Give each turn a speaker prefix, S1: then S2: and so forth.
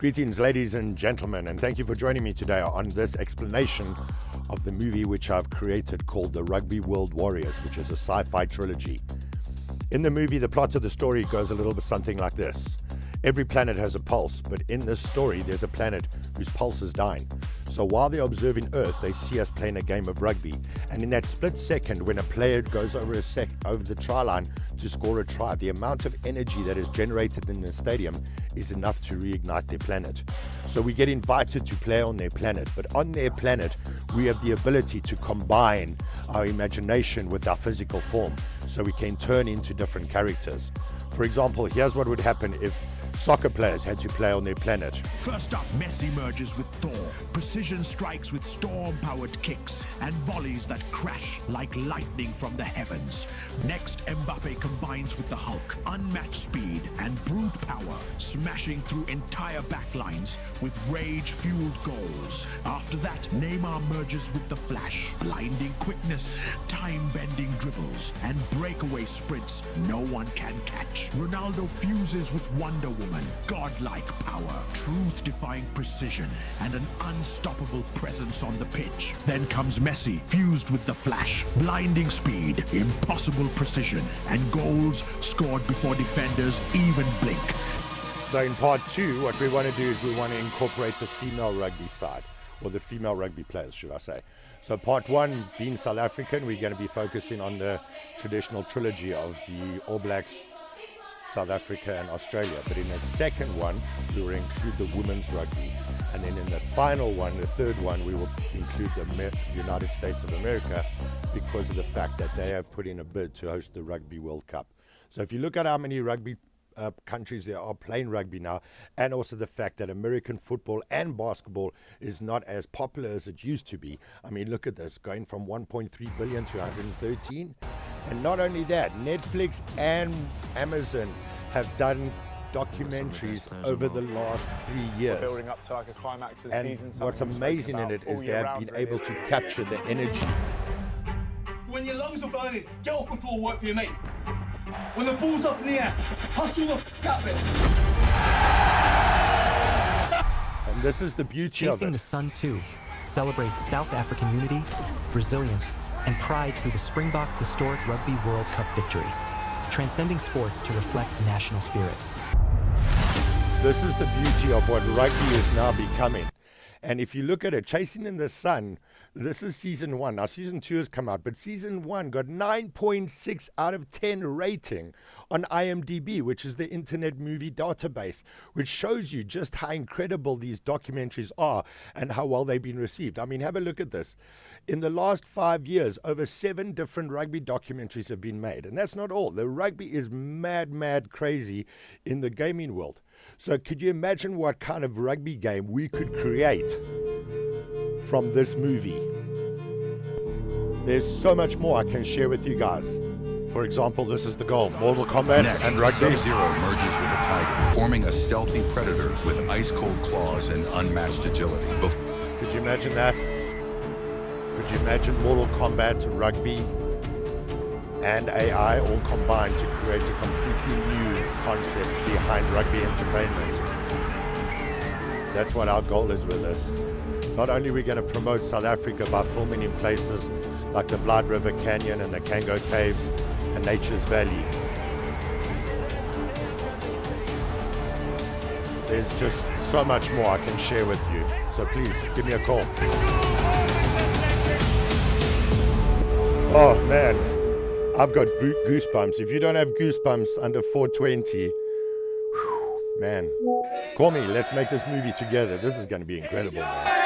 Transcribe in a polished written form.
S1: Greetings, ladies and gentlemen, and thank you for joining me today on this explanation of the movie which I've created called The Rugby World Warriors, which is a sci-fi trilogy. In the movie, the plot of the story goes a little bit something like this. Every planet has a pulse, but in this story, there's a planet whose pulse is dying. So while they're observing Earth, they see us playing a game of rugby. And in that split second, when a player goes over the try line to score a try, the amount of energy that is generated in the stadium is enough to reignite their planet. So we get invited to play on their planet, but on their planet, we have the ability to combine our imagination with our physical form, so we can turn into different characters. For example, here's what would happen if soccer players had to play on their planet.
S2: First up, Messi merges with Thor. Precision strikes with storm-powered kicks and volleys that crash like lightning from the heavens. Next, Mbappe combines with the Hulk. Unmatched speed and brute power, smashing through entire backlines with rage-fueled goals. After that, Neymar merges with the Flash. Blinding quickness, time-bending dribbles, and breakaway sprints no one can catch. Ronaldo fuses with Wonder Woman, godlike power, truth-defying precision, and an unstoppable presence on the pitch. Then comes Messi, fused with the Flash, blinding speed, impossible precision, and goals scored before defenders even blink.
S1: So in part two, what we want to do is we want to incorporate the female rugby side, or the female rugby players, should I say. So part one, being South African, we're going to be focusing on the traditional trilogy of the All Blacks, South Africa and Australia. But in the second one, we will include the women's rugby. And then in the final one, the third one, we will include the United States of America, because of the fact that they have put in a bid to host the Rugby World Cup. So if you look at how many rugby countries there are playing rugby now, and also the fact that American football and basketball is not as popular as it used to be. I mean, look at this, going from 1.3 billion to 113. And not only that, Netflix and Amazon have done documentaries over the last 3 years.
S3: We're building up to like a climax of the season.
S1: And what's amazing in it is they have been able to capture the energy.
S4: When your lungs are burning, get off the floor, work for your mate. When the ball's up in the air, hustle the out of it.
S1: And this is the beauty of it.
S5: Chasing the Sun 2 celebrates South African unity, resilience, and pride through the Springboks' historic Rugby World Cup victory, transcending sports to reflect the national spirit.
S1: This is the beauty of what rugby is now becoming. And if you look at it, Chasing in the Sun, this is season 1. Now, season 2 has come out, but season 1 got 9.6 out of 10 rating on IMDb, which is the Internet Movie Database, which shows you just how incredible these documentaries are and how well they've been received. I mean, have a look at this. In the last 5 years, over 7 different rugby documentaries have been made. And that's not all. The rugby is mad crazy in the gaming world. So could you imagine what kind of rugby game we could create from this movie? There's so much more I can share with you guys. For example, this is the goal. Mortal Kombat and rugby.
S6: Sub-Zero merges with a tiger, forming a stealthy predator with ice-cold claws and unmatched agility.
S1: Could you imagine that? Could you imagine Mortal Kombat, rugby, and AI all combined to create a completely new concept behind rugby entertainment? That's what our goal is with this. Not only are we going to promote South Africa by filming in places like the Blood River Canyon and the Kango Caves and Nature's Valley. There's just so much more I can share with you. So please, give me a call. Oh man, I've got goosebumps. If you don't have goosebumps under 420, whew, man, call me. Let's make this movie together. This is going to be incredible, man.